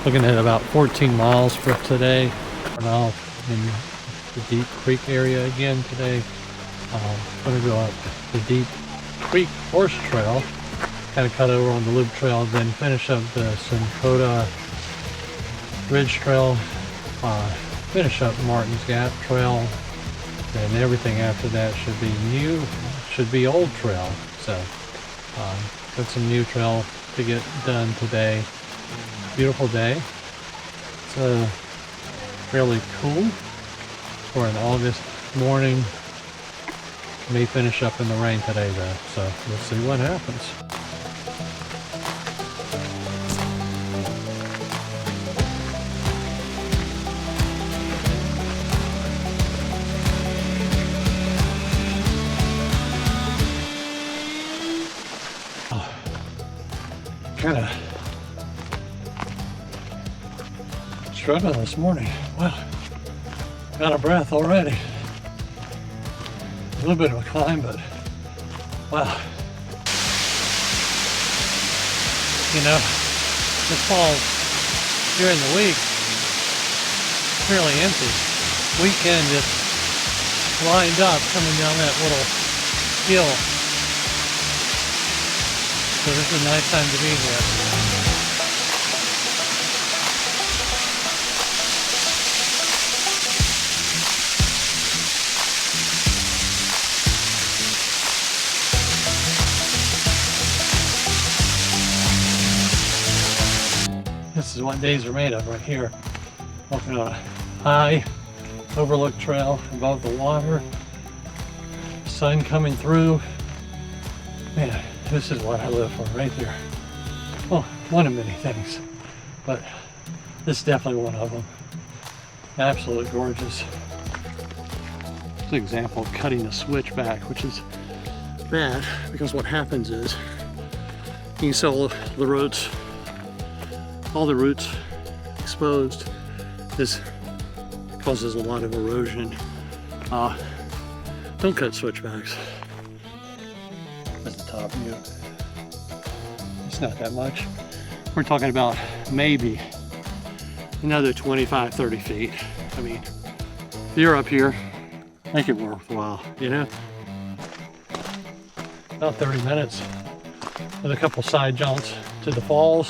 Looking at about 14 miles for today. We're now in the Deep Creek area again today. Going to go up the Deep Creek Horse Trail, kind of cut over on the loop trail, then finish up the Sunkota Ridge Trail, finish up Martin's Gap Trail, and everything after that should be old trail. So got some new trail to get done today. Beautiful day. It's fairly cool for an August morning. May finish up in the rain today though, so we'll see what happens. Kind of struggling this morning. Wow, out of breath already. A little bit of a climb, but wow. You know, this fall during the week fairly empty. Weekend just lined up coming down that little hill. So this is a nice time to be here. This is what days are made of right here. Walking on a high overlook trail above the water. Sun coming through. Man, this is what I live for right here. Well, one of many things, but this is definitely one of them. Absolutely gorgeous. It's an example of cutting a switchback, which is bad because what happens is you can see all the roots exposed. This causes a lot of erosion. Don't cut switchbacks. That's the top view. It's not that much. We're talking about maybe another 25, 30 feet. I mean, if you're up here, make it worthwhile, you know? About 30 minutes with a couple side jumps to the falls,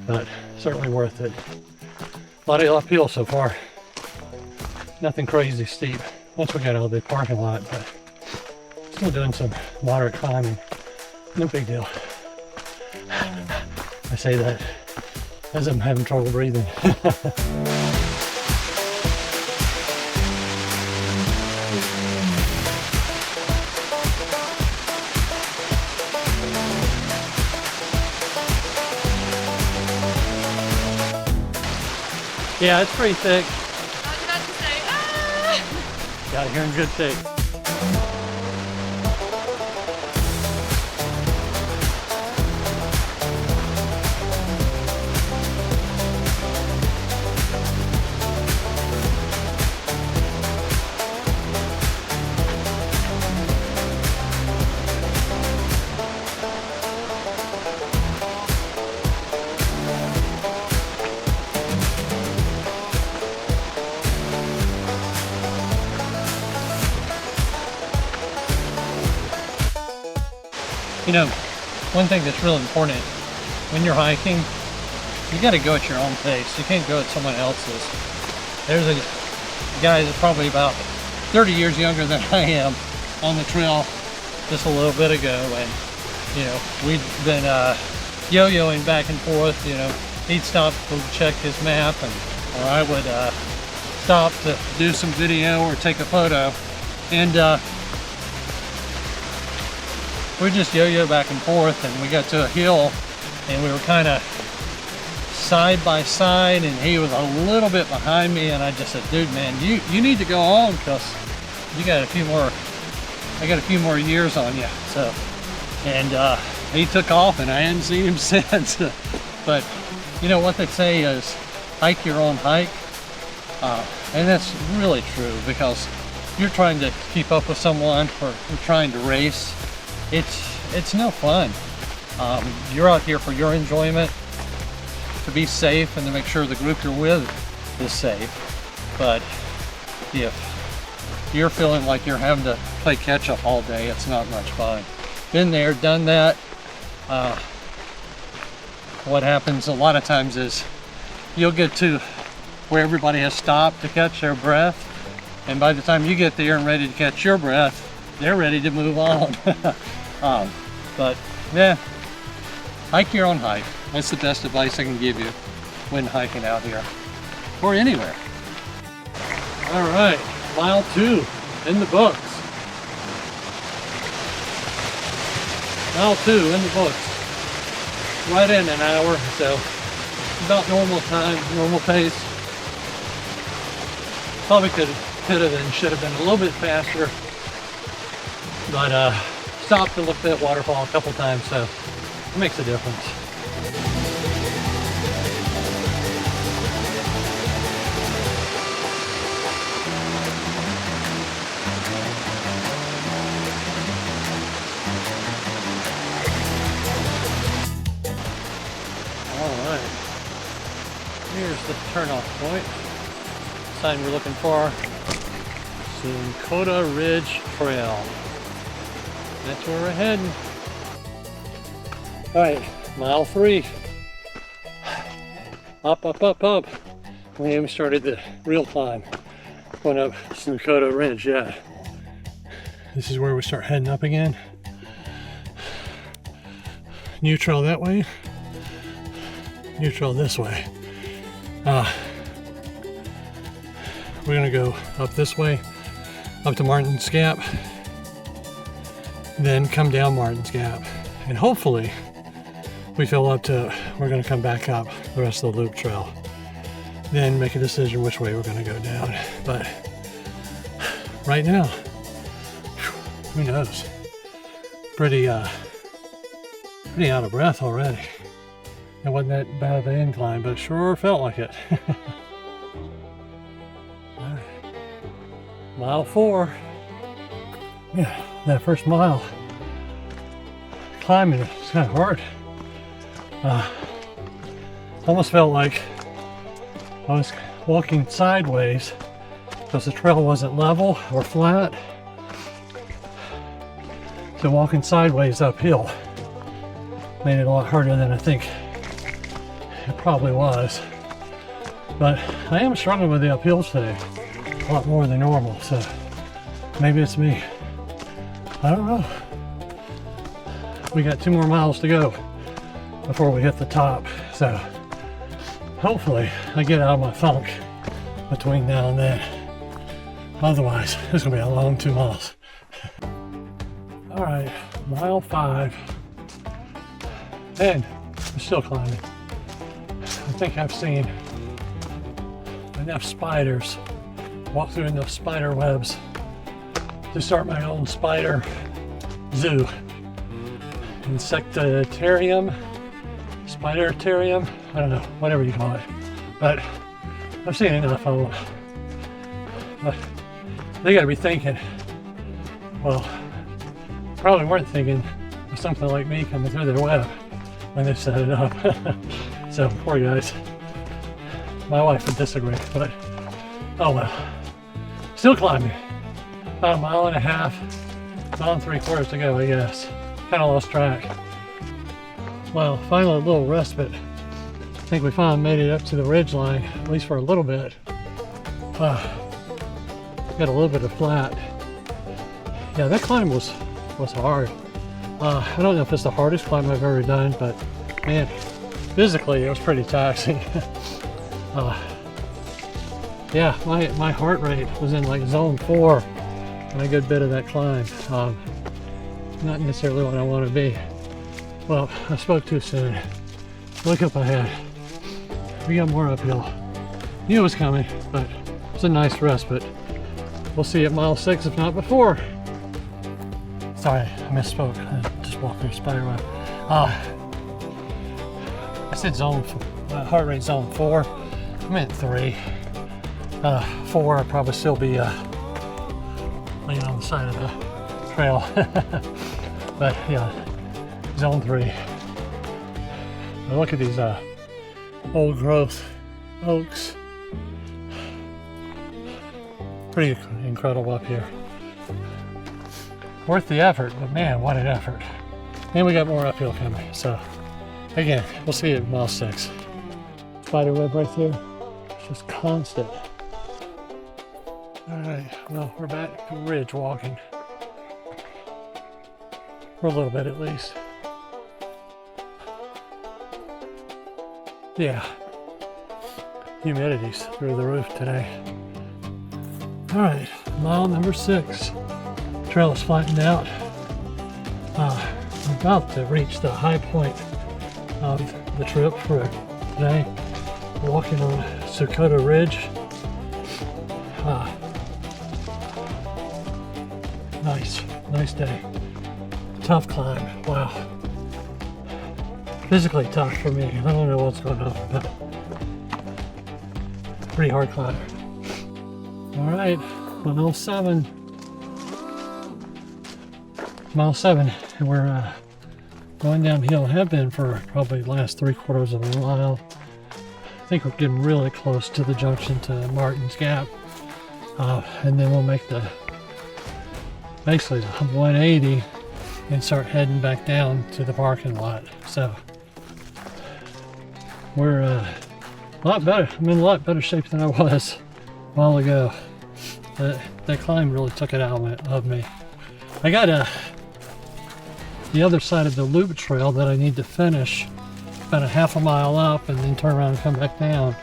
but certainly worth it. A lot of uphill so far. Nothing crazy steep once we got out of the parking lot, but still doing some moderate climbing. No big deal. I say that as I'm having trouble breathing. Yeah, it's pretty thick. I was about to say, ah! Got here in good shape. You know, one thing that's really important when you're hiking, you got to go at your own pace. You can't go at someone else's. There's a guy that's probably about 30 years younger than I am on the trail just a little bit ago, and you know, we'd been yo-yoing back and forth. You know, he'd stop to check his map, or I would stop to do some video or take a photo, and we just yo-yo back and forth, and we got to a hill and we were kind of side by side, and he was a little bit behind me, and I just said, dude, man, you need to go on because you got I got a few more years on you. So, and he took off and I hadn't seen him since. But you know what they say is hike your own hike, and that's really true, because you're trying to keep up with someone or you're trying to race. It's no fun. You're out here for your enjoyment. to be safe and to make sure the group you're with is safe. But if you're feeling like you're having to play catch up all day, it's not much fun. Been there, done that. What happens a lot of times is you'll get to where everybody has stopped to catch their breath, and by the time you get there and ready to catch your breath, they're ready to move on. But yeah, hike your own hike. That's the best advice I can give you when hiking out here or anywhere. All right, mile 2 in the books. Mile 2 in the books. Right in an hour, so about normal time, normal pace. Probably could have and should have been a little bit faster, but stopped to look at that waterfall a couple times, so it makes a difference. Alright, here's the turnoff point. Sign we're looking for, Sunkota Ridge Trail. That's where we're heading. Alright, mile 3. Up, up, up, up. We haven't started the real climb. Going up Sunkota Ridge yet. This is where we start heading up again. New trail that way. New trail this way. We're gonna go up this way, up to Martin's Gap, then come down Martin's Gap, and hopefully we fill up to, we're gonna come back up the rest of the loop trail, then make a decision which way we're gonna go down. But right now, who knows? Pretty out of breath already. It wasn't that bad of an incline, but it sure felt like it. Mile 4. Yeah, that first mile climbing is kind of hard. Almost felt like I was walking sideways because the trail wasn't level or flat. So walking sideways uphill made it a lot harder than I think it probably was. But I am struggling with the uphills today. A lot more than normal, so maybe it's me. I don't know. We got 2 more miles to go before we hit the top, so hopefully I get out of my funk between now and then. Otherwise, it's gonna be a long 2 miles. All right, mile 5, and I'm still climbing. I think I've seen enough spiders, walk through enough spider webs to start my own spider zoo. Insectarium, spiderarium, I don't know, whatever you call it. But I've seen enough of them. But they gotta be thinking, well, probably weren't thinking of something like me coming through their web when they set it up. So, poor guys. My wife would disagree, but oh well. Still climbing. About 1.5 miles, mile and 3/4 to go, I guess. Kind of lost track. Well, finally a little respite. I think we finally made it up to the ridge line, at least for a little bit. Got a little bit of flat. Yeah, that climb was hard. I don't know if it's the hardest climb I've ever done, but man, physically it was pretty taxing. Yeah, my heart rate was in like zone 4 on a good bit of that climb. Not necessarily what I want to be. Well, I spoke too soon. Look up ahead. We got more uphill. Knew it was coming, but it's a nice respite. We'll see at mile 6, if not before. Sorry, I misspoke. I just walked through Spiderweb. I said zone, heart rate zone 4. I meant 3. 4, I'd probably still be laying on the side of the trail. But yeah, zone 3. Now look at these old growth oaks. Pretty incredible up here. Worth the effort, but man, what an effort. And we got more uphill coming. So again, we'll see you at mile 6. Spiderweb right there. It's just constant. All right, well, we're back to ridge walking. For a little bit at least. Yeah, humidity's through the roof today. All right, mile number 6. Trail is flattened out. I'm about to reach the high point of the trip for today. Walking on Sunkota Ridge. Nice day. Tough climb, wow. Physically tough for me. I don't know what's going on, but pretty hard climb. All right, mile 7. Mile 7, and we're going downhill. Have been for probably the last 3/4 of a mile. I think we're getting really close to the junction to Martin's Gap, and then we'll make basically the 180 and start heading back down to the parking lot. So we're a lot better. I'm in a lot better shape than I was a while ago. That climb really took it out of me. I got the other side of the loop trail that I need to finish, about a half a mile up and then turn around and come back down.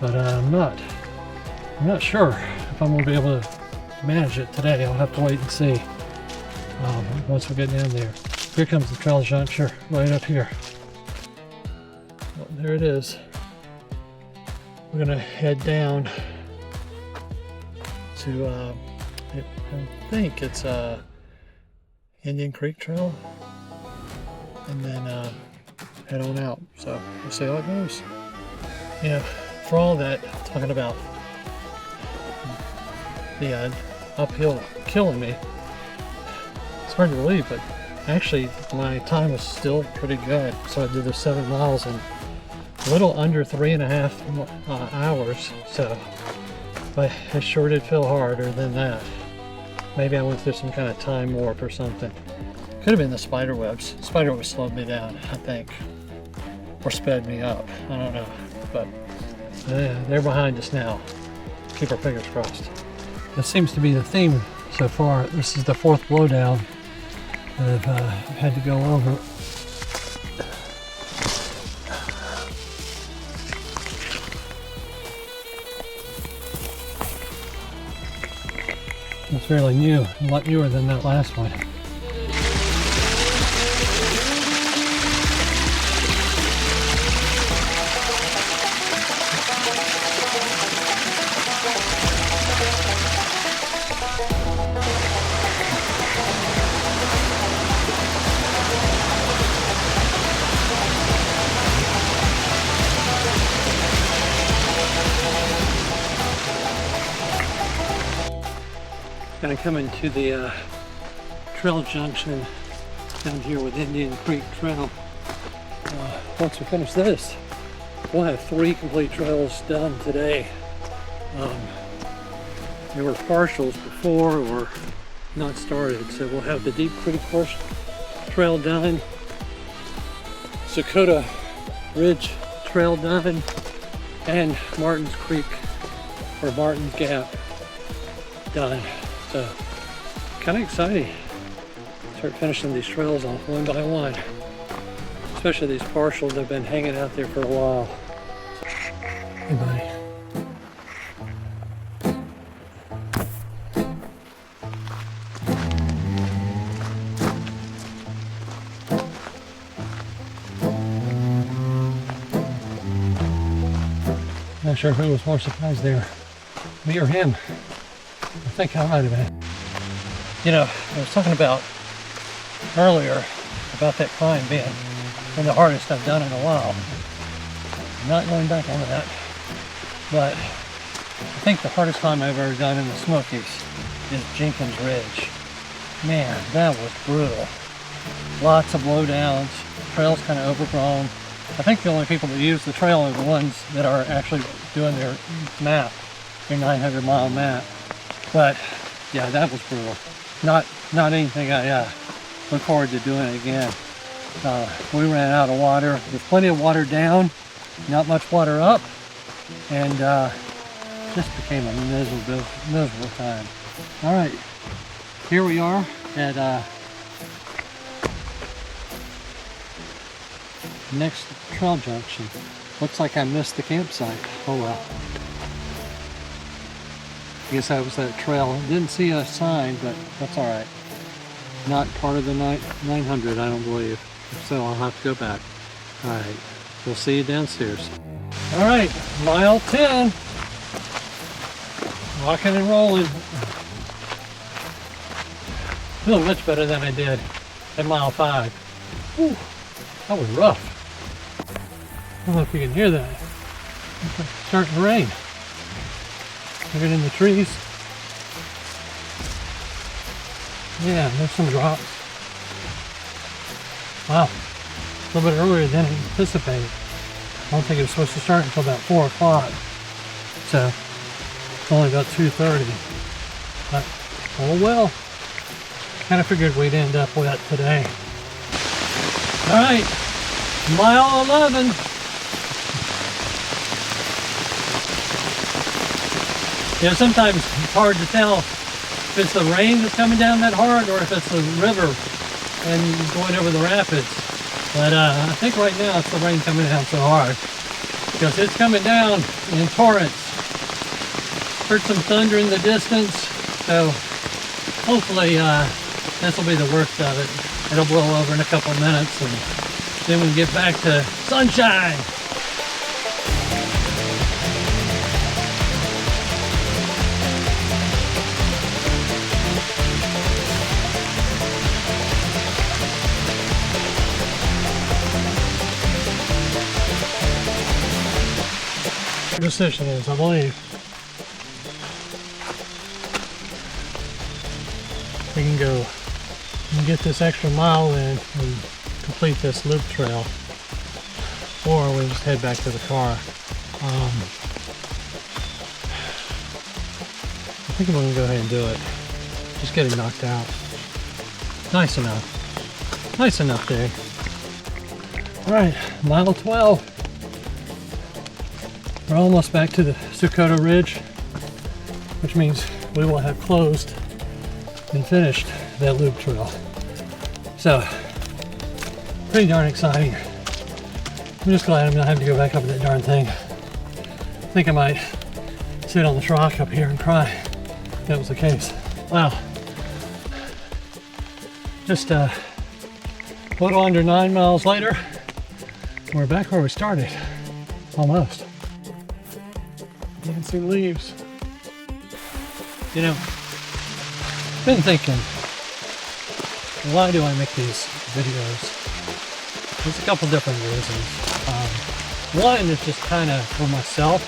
But I'm not sure if I'm gonna be able to manage it today. I'll have to wait and see once we get down there. Here comes the trail juncture right up here. Well, there it is. We're gonna head down to I think it's Indian Creek Trail, and then head on out. So we'll see how it goes. You know, for all that talking about the uphill killing me, it's hard to believe, but actually my time was still pretty good. So I did the 7 miles in a little under 3.5 hours. So, but it sure did feel harder than that. Maybe I went through some kind of time warp or something. Could have been the spiderwebs. Spiderwebs slowed me down, I think, or sped me up. I don't know, but they're behind us now. Keep our fingers crossed. That seems to be the theme so far. This is the 4th blowdown that I've had to go over. It's fairly new, a lot newer than that last one. Gonna come into the trail junction down here with Indian Creek Trail. Once we finish this, we'll have 3 complete trails done today. There were partials before or not started, so we'll have the Deep Creek Horse Trail done, Sunkota Ridge Trail done, and Martin's Creek or Martin's Gap done. So, kind of exciting. Start finishing these trails off one by one. Especially these partials that have been hanging out there for a while. Hey, buddy. Not sure who was more surprised there, me or him. I think I might have been. You know, I was talking about earlier about that climb being one of the hardest I've done in a while. I'm not going back on that, but I think the hardest climb I've ever done in the Smokies is Jenkins Ridge. Man, that was brutal. Lots of blowdowns, trails kind of overgrown, I think the only people that use the trail are the ones that are actually doing their map, their 900-mile map. But yeah, that was brutal. Not anything I look forward to doing again. We ran out of water. There's plenty of water down, not much water up, and just became a miserable time. All right, here we are at next trail junction. Looks like I missed the campsite. Oh well. I guess that was that trail. Didn't see a sign, but that's all right. Not part of the 900, I don't believe. So I'll have to go back. All right, we'll see you downstairs. All right, mile 10. Rocking and rolling. Feeling much better than I did at mile 5. Whew, that was rough. I don't know if you can hear that. It's starting to rain. Looking in the trees. Yeah, there's some drops. Wow, a little bit earlier than anticipated. I don't think it was supposed to start until about 4 o'clock. So, it's only about 2:30. But, oh well. Kind of figured we'd end up wet today. Alright, mile 11. Yeah, sometimes it's hard to tell if it's the rain that's coming down that hard or if it's the river and going over the rapids. But I think right now it's the rain coming down so hard because it's coming down in torrents. Heard some thunder in the distance, so hopefully this will be the worst of it. It'll blow over in a couple of minutes and then we can get back to sunshine. Decision is, I believe. We can go and get this extra mile in and complete this loop trail, or we just head back to the car. I think I'm gonna go ahead and do it. Just getting knocked out. Nice enough. Nice enough day. All right, mile 12. We're almost back to the Sunkota Ridge, which means we will have closed and finished that loop trail. So, pretty darn exciting. I'm just glad I'm not having to go back up that darn thing. I think I might sit on this rock up here and cry if that was the case. Wow. Just a little under 9 miles later, we're back where we started. Almost. You can see leaves. You know, been thinking, why do I make these videos? There's a couple different reasons. One is just kind of for myself,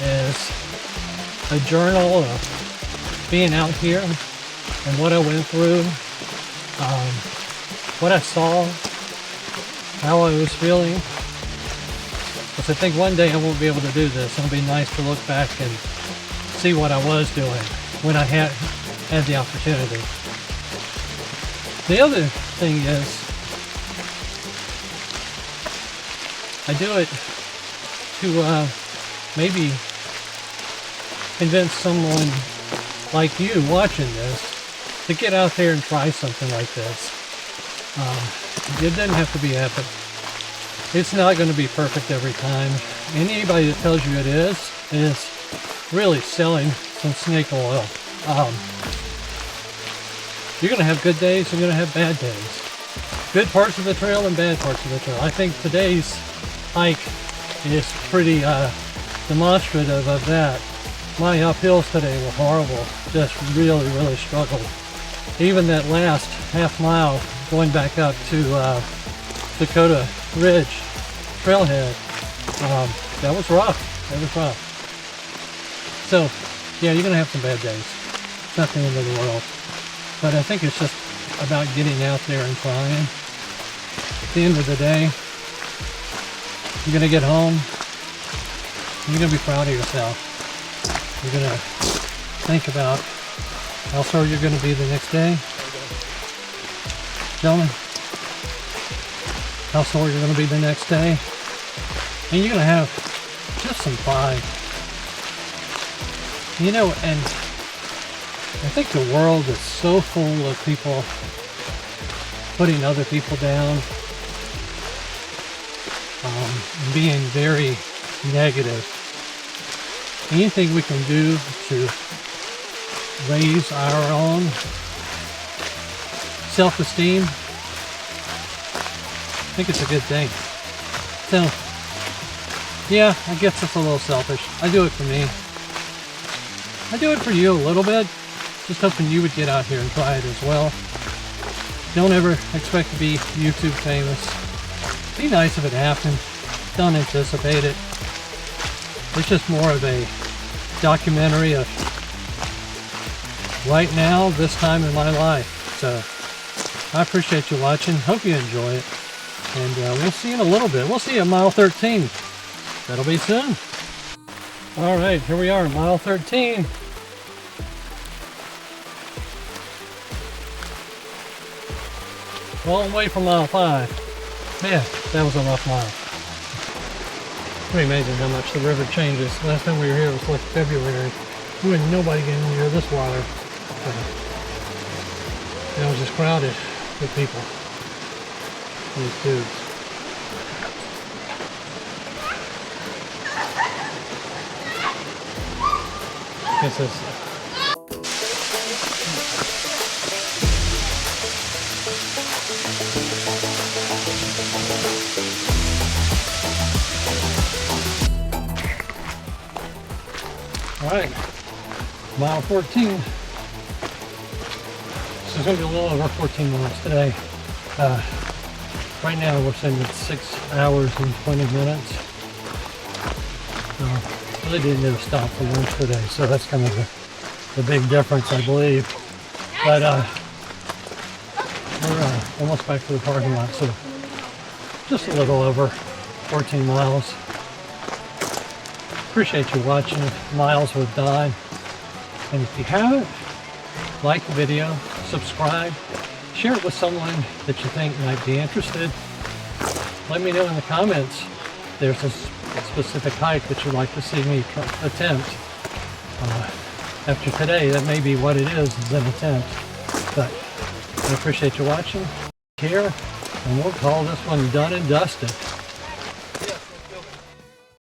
is a journal of being out here and what I went through, what I saw, how I was feeling. Because I think one day I won't be able to do this. It'll be nice to look back and see what I was doing when I had the opportunity. The other thing is, I do it to maybe convince someone like you watching this to get out there and try something like this. It doesn't have to be epic. It's not going to be perfect every time. And anybody that tells you it is really selling some snake oil. You're going to have good days, you're going to have bad days. Good parts of the trail and bad parts of the trail. I think today's hike is pretty demonstrative of that. My uphills today were horrible. Just really struggled. Even that last half mile going back up to Sunkota Ridge trailhead, that was rough. That was rough. So, yeah, you're going to have some bad days. It's not the end of the world. But I think it's just about getting out there and trying. At the end of the day, You're gonna get home. You're gonna be proud of yourself. You're gonna think about how sore you're gonna be the next day. Gentlemen, how sore you're gonna be the next day. And you're gonna have just some pride. You know, and I think the world is so full of people putting other people down, being very negative. Anything we can do to raise our own self-esteem, I think it's a good thing. So, yeah, I guess it's a little selfish. I do it for me. I do it for you a little bit. Just hoping you would get out here and try it as well. Don't ever expect to be YouTube famous. Be nice if it happened. Don't anticipate it. It's just more of a documentary of right now, this time in my life. So I appreciate you watching. Hope you enjoy it. And we'll see you in a little bit. We'll see you at mile 13. That'll be soon. All right, here we are at mile 13. Long way from mile 5. Man, that was a rough mile. Pretty amazing how much the river changes. Last time we were here was like February. We had nobody getting near this water. It was just crowded with people. These dudes. This is all right, mile 14. This is going to be a little over 14 miles today. Right now we're sitting at 6 hours and 20 minutes. Really didn't need to stop for lunch today, so that's kind of the big difference, I believe. But we're almost back to the parking lot, so just a little over 14 miles. Appreciate you watching Miles with Don. And if you haven't, like the video, subscribe, share it with someone that you think might be interested. Let me know in the comments if there's a specific hike that you'd like to see me attempt. After today, that may be what it is an attempt. But I appreciate you watching here, and we'll call this one done and dusted.